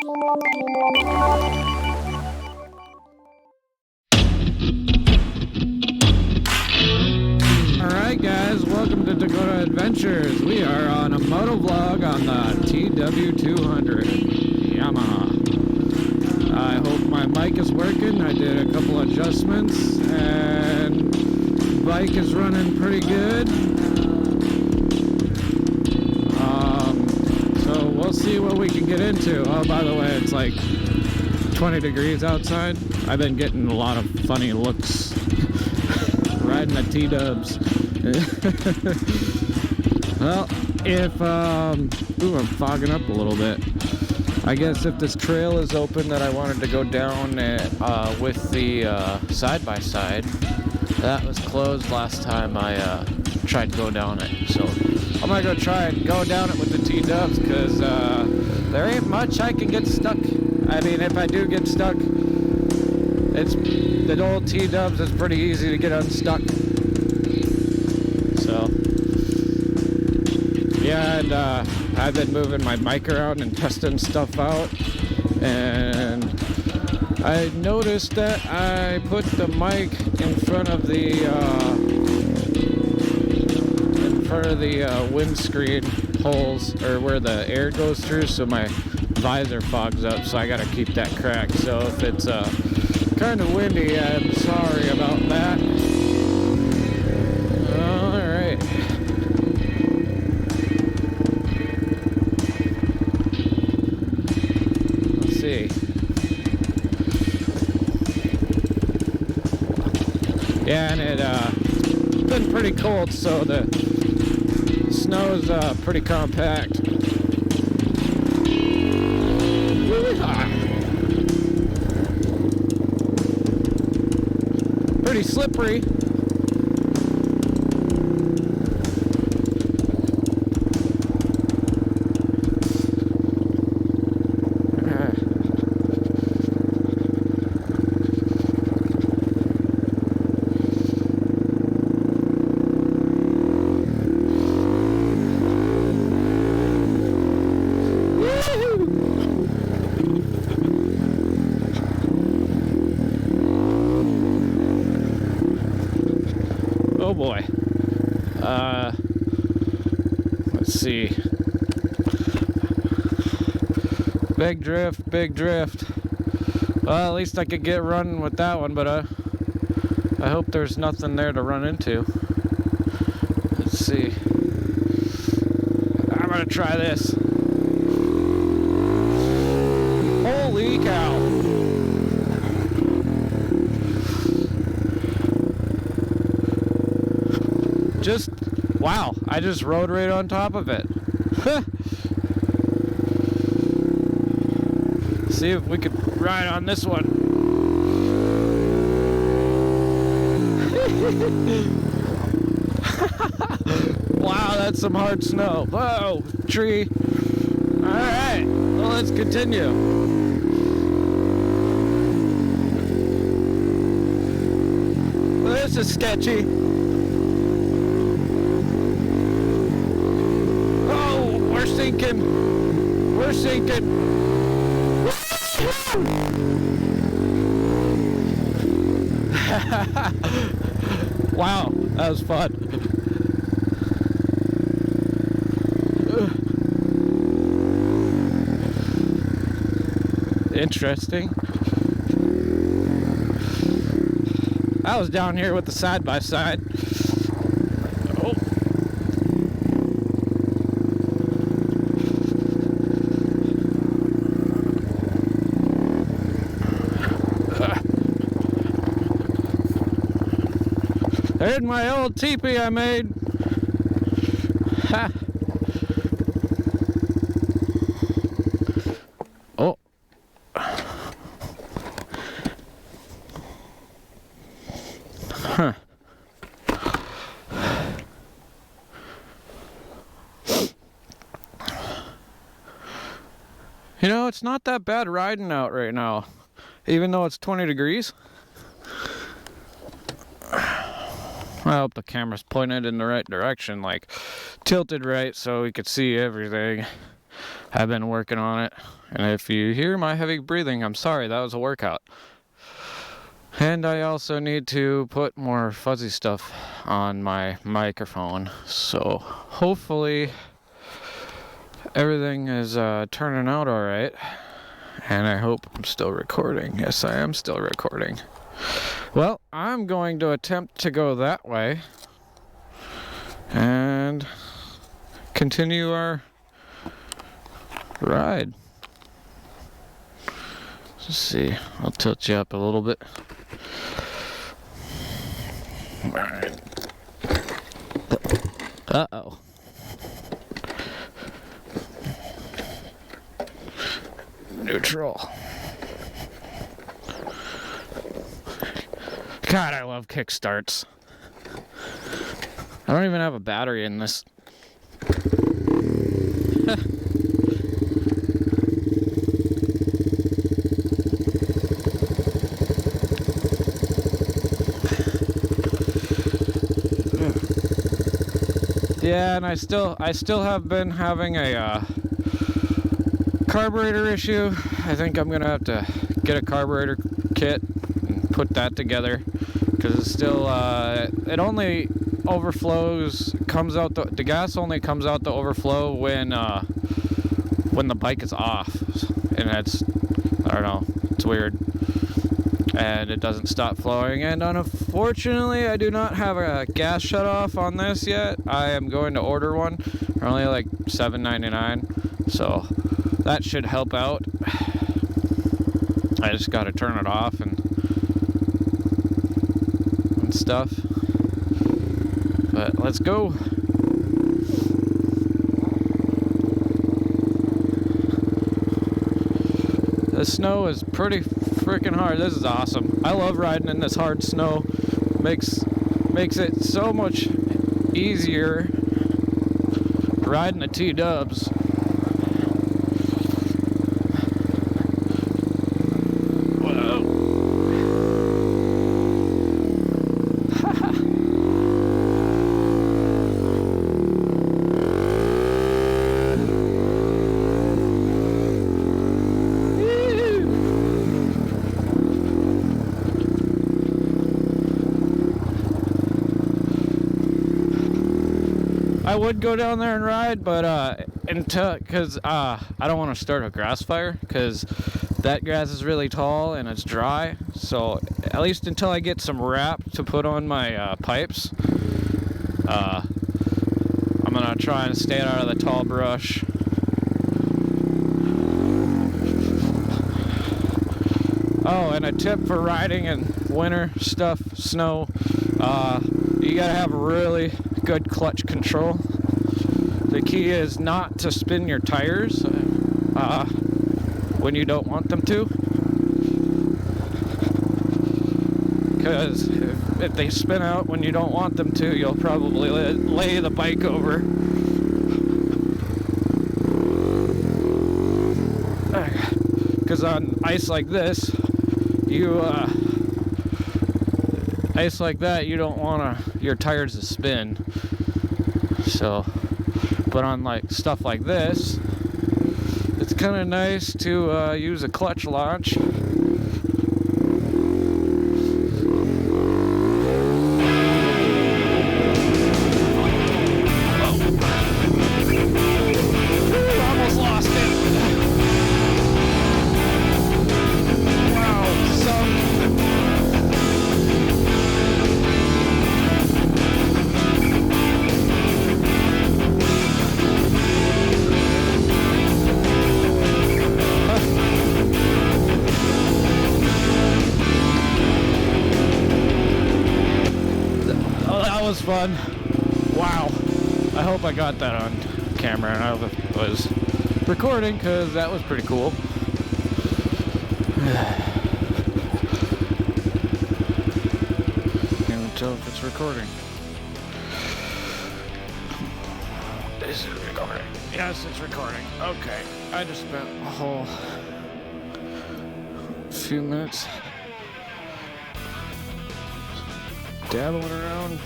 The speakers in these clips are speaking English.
Alright guys, welcome to Dakota Adventures. We are on a Moto.vlog on the TW200 Yamaha. I hope my mic is working. I did a couple adjustments and the bike is running pretty good. So we'll see what we can get into. Oh, by the way, it's like 20 degrees outside. I've been getting a lot of funny looks riding the T-dubs. Well, if ooh, I'm fogging up a little bit. I guess if this trail is open that I wanted to go down with the side-by-side, that was closed last time I tried to go down it. So I'm gonna go try and go down it with the T-dubs, because there ain't much I can get stuck. I mean, if I do get stuck, it's the old T-dubs is pretty easy to get unstuck. So yeah, and I've been moving my mic around and testing stuff out, and I noticed that I put the mic in front of the windscreen holes, or where the air goes through, so my visor fogs up, so I gotta keep that cracked. So if it's kind of windy, I'm sorry about that. Alright. Let's see. Yeah, and it's been pretty cold, so the snow's pretty compact. Pretty slippery. Oh boy. Let's see. Big drift, big drift. Well, at least I could get running with that one, but I hope there's nothing there to run into. Let's see. I'm gonna try this. Holy cow. Just, wow, I just rode right on top of it. See if we could ride on this one. Wow, that's some hard snow. Whoa, tree. Alright, well, let's continue. Well, this is sketchy. We're sinking. We're sinking. Wow, that was fun. Interesting. I was down here with the side-by-side. There's my old teepee I made. Ha. Oh. Huh. You know, it's not that bad riding out right now, even though it's 20 degrees. I hope the camera's pointed in the right direction, like tilted right so we could see everything. I've been working on it. And if you hear my heavy breathing, I'm sorry, that was a workout. And I also need to put more fuzzy stuff on my microphone. So hopefully everything is turning out all right. And I hope I'm still recording. Yes, I am still recording. Well, I'm going to attempt to go that way and continue our ride. Let's see. I'll tilt you up a little bit. All right. Uh-oh. Neutral. God, I love kickstarts. I don't even have a battery in this. Yeah, and I still have been having a carburetor issue. I think I'm gonna have to get a carburetor kit and put that together, because it's still it only overflows, comes out, the gas only comes out the overflow when the bike is off, and that's, I don't know, it's weird, and it doesn't stop flowing. And unfortunately, I do not have a gas shutoff on this yet. I am going to order one. They're only like $7.99, so that should help out. I just got to turn it off and stuff. But let's go. The snow is pretty freaking hard. This is awesome. I love riding in this hard snow. Makes it so much easier riding the T-dubs. I would go down there and ride, but because I don't want to start a grass fire, because that grass is really tall and it's dry. So at least until I get some wrap to put on my pipes, I'm gonna try and stay out of the tall brush. Oh, and a tip for riding in winter stuff, snow, you gotta have really good clutch control. The key is not to spin your tires when you don't want them to, because if they spin out when you don't want them to, you'll probably lay the bike over. Because on ice like this, you don't want your tires to spin. So, but on like stuff like this, it's kind of nice to use a clutch launch. Almost lost it. Was fun. Wow. I hope I got that on camera, and I hope it was recording, because that was pretty cool. Can't tell if it's recording. Is it recording? Yes, it's recording. Okay. I just spent a whole few minutes dabbling around.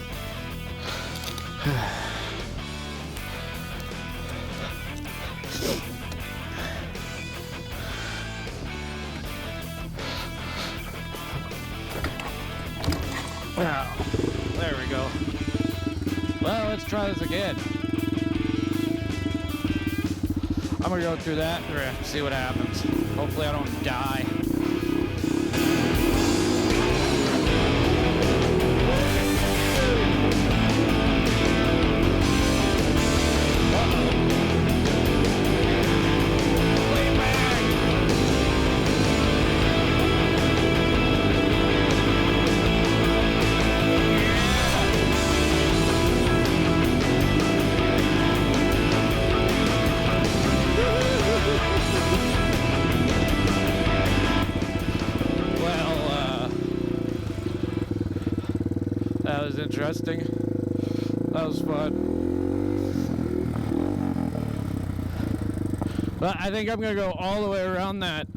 Oh, there we go. Well, let's try this again. I'm gonna go through that and see what happens. Hopefully I don't die. That was interesting. That was fun. But I think I'm gonna go all the way around that.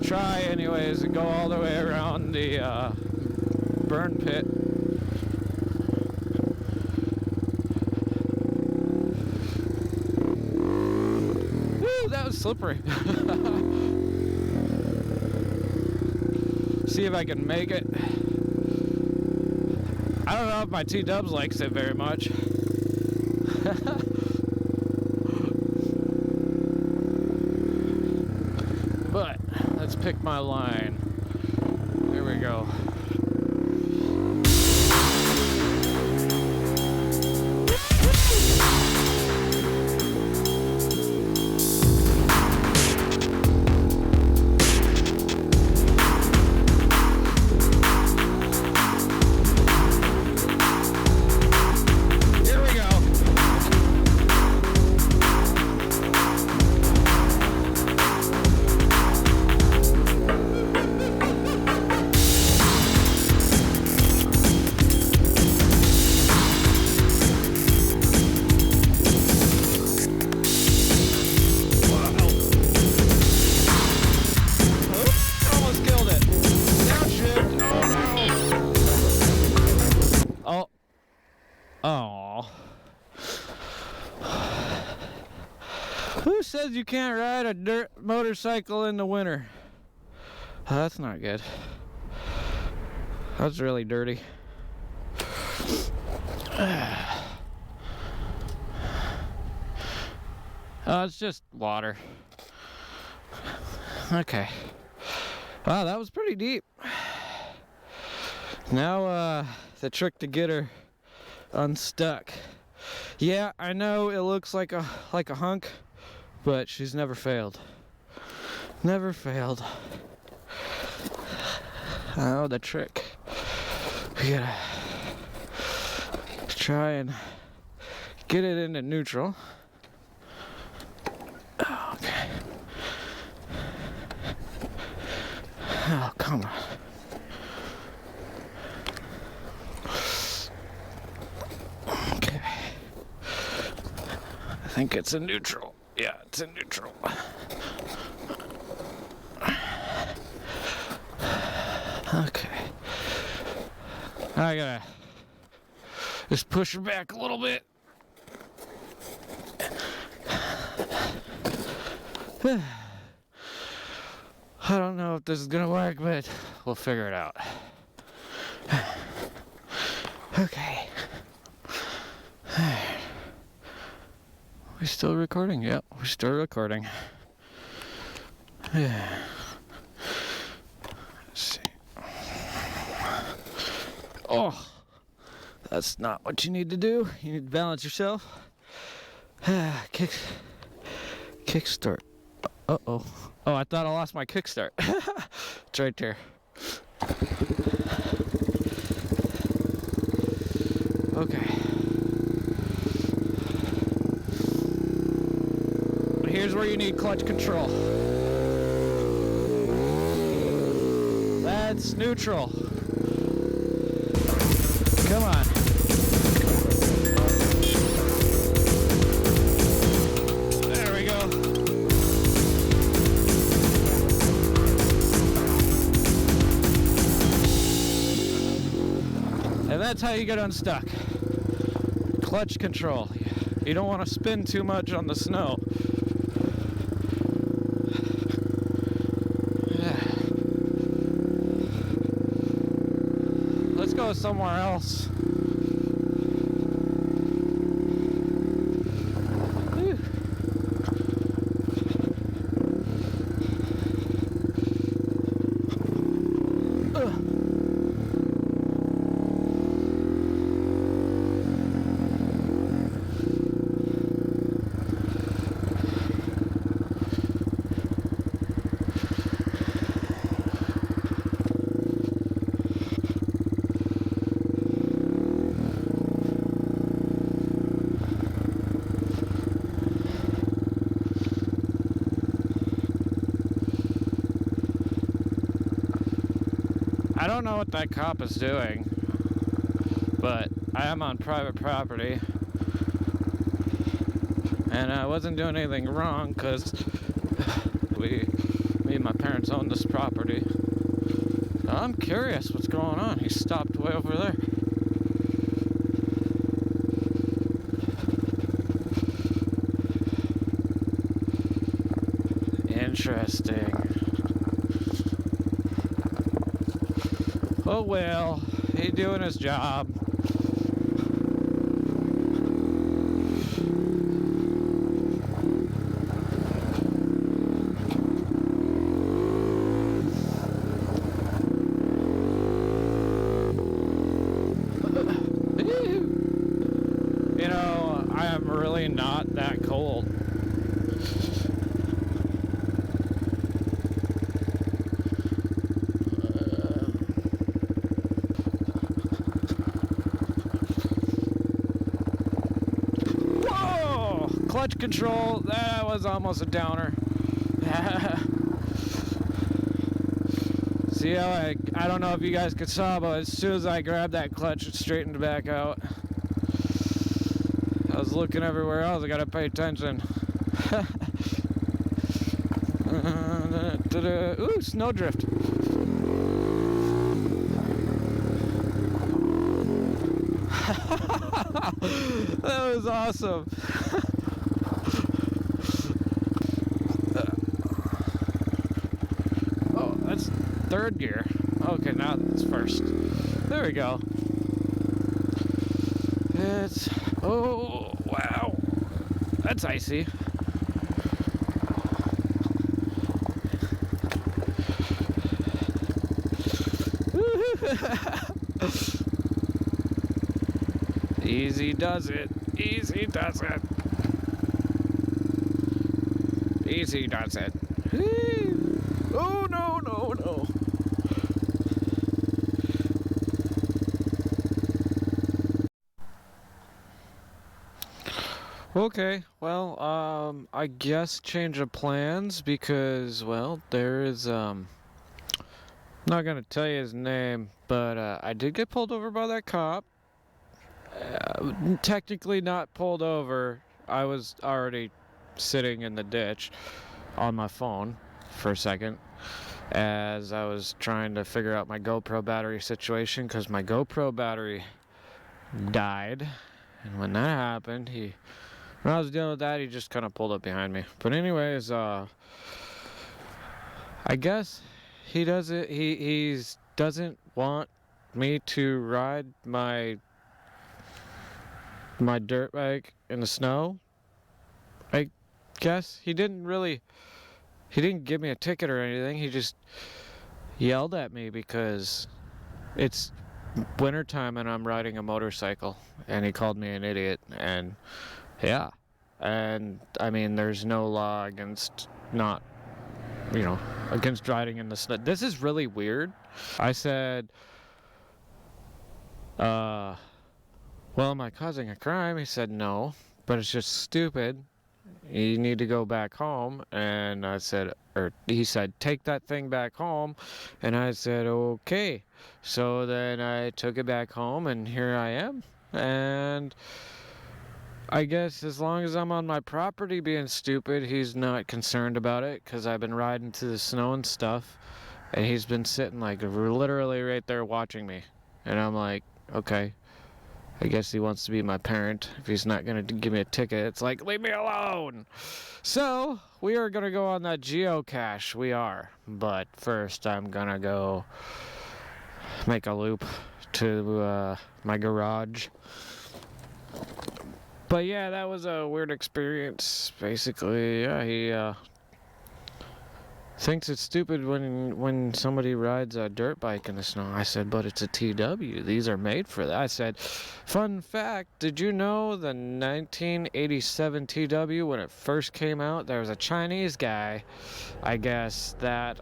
Try anyways and go all the way around the burn pit. Woo, that was slippery. See if I can make it. I don't know if my T-dubs likes it very much. But let's pick my line. Here we go. Who says you can't ride a dirt motorcycle in the winter? Oh, that's not good. That's really dirty. Oh, it's just water. Okay. Wow, that was pretty deep. Now, the trick to get her unstuck. Yeah, I know it looks like a hunk, but she's never failed. Never failed. Oh, the trick. We gotta try and get it into neutral. Okay. Oh, come on. Okay. I think it's in neutral. Yeah, it's in neutral. Okay. I gotta just push her back a little bit. I don't know if this is gonna work, but we'll figure it out. Okay. We still recording? Yep, we're still recording. Let's see. Oh, that's not what you need to do. You need to balance yourself. Kickstart. Uh-oh. Oh, I thought I lost my kickstart. It's right there. Okay. Here's where you need clutch control. That's neutral. Come on. There we go. And that's how you get unstuck. Clutch control. You don't want to spin too much on the snow. Let's go somewhere else. Whew. I don't know what that cop is doing, but I am on private property, and I wasn't doing anything wrong because me and my parents own this property. I'm curious what's going on. He stopped way over there. Interesting. Oh well, he's doing his job. You know, I am really not that cold. Whoa! Clutch control, that was almost a downer. See how I don't know if you guys could saw, but as soon as I grabbed that clutch, it straightened back out. I was looking everywhere else, I gotta pay attention. Ooh, snowdrift. That was awesome. Oh, that's third gear. Okay, now it's first. There we go. It's, oh, wow. That's icy. Easy does it. Easy does it. Easy does it. Oh, no, no, no. Okay, well, I guess change of plans because, well, there is, not gonna tell you his name, but, I did get pulled over by that cop. Technically not pulled over. I was already sitting in the ditch on my phone for a second as I was trying to figure out my GoPro battery situation because my GoPro battery died. And when that happened, when I was dealing with that, he just kind of pulled up behind me. But anyways, I guess he doesn't want me to ride my dirt bike in the snow. I guess he didn't give me a ticket or anything. He just yelled at me because it's wintertime and I'm riding a motorcycle, and he called me an idiot. And yeah, and I mean, there's no law against against riding in the snow. This is really weird. I said, well, am I causing a crime? He said, no, but it's just stupid. You need to go back home. And he said, take that thing back home. And I said, okay. So then I took it back home, and here I am. And I guess as long as I'm on my property being stupid, he's not concerned about it, because I've been riding to the snow and stuff, and he's been sitting like literally right there watching me. And I'm like, okay, I guess he wants to be my parent. If he's not going to give me a ticket, it's like, leave me alone. So we are going to go on that geocache. We are. But first I'm going to go make a loop to my garage. But yeah, that was a weird experience. Basically, yeah, he thinks it's stupid when somebody rides a dirt bike in the snow. I said, but it's a TW. These are made for that. I said, fun fact, did you know the 1987 TW, when it first came out, there was a Chinese guy, I guess, that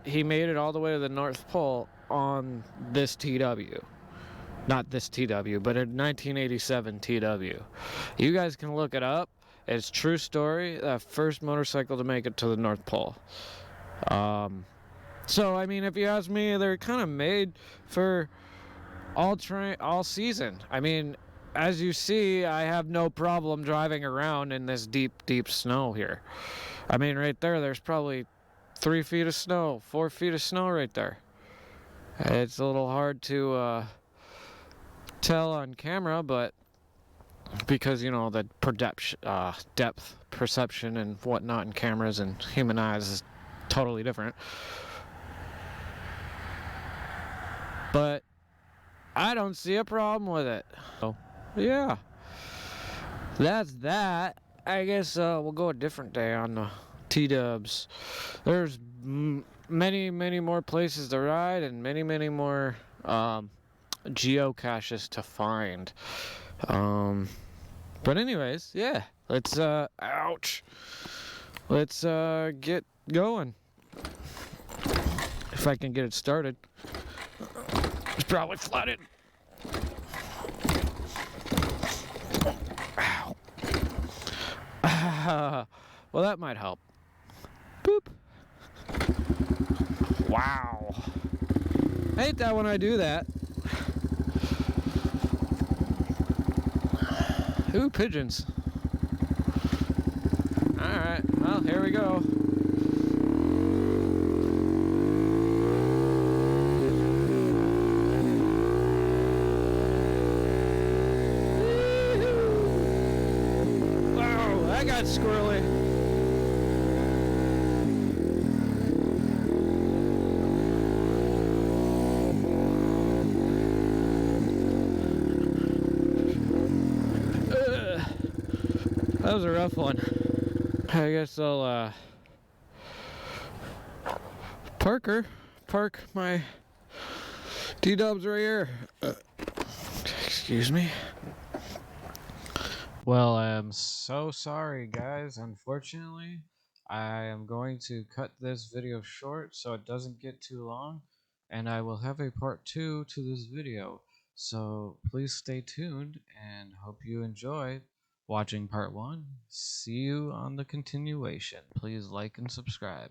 he made it all the way to the North Pole on this TW. Not this TW, but a 1987 TW. You guys can look it up. It's true story. The first motorcycle to make it to the North Pole. So I mean, if you ask me, they're kind of made for all season. I mean, as you see, I have no problem driving around in this deep snow here. I mean, right there, there's probably 3 feet of snow, 4 feet of snow right there. It's a little hard to tell on camera, but because you know the depth perception and whatnot in cameras and human eyes is totally different. But I don't see a problem with it. So yeah, that's that. I guess we'll go a different day on the T-dubs. There's many more places to ride and many more geocaches to find. But anyways, yeah, let's ouch. Let's get going. If I can get it started. It's probably flooded. Ow. Well, that might help. Boop. Wow. I hate that when I do that. Ooh, pigeons. Alright, well, here we go. Wow, that got squirrely. That was a rough one. I guess I'll park my T-dubs right here. Excuse me. Well, I'm so sorry, guys. Unfortunately, I am going to cut this video short so it doesn't get too long, and I will have a part 2 to this video. So please stay tuned and hope you enjoy watching part 1. See you on the continuation. Please like and subscribe.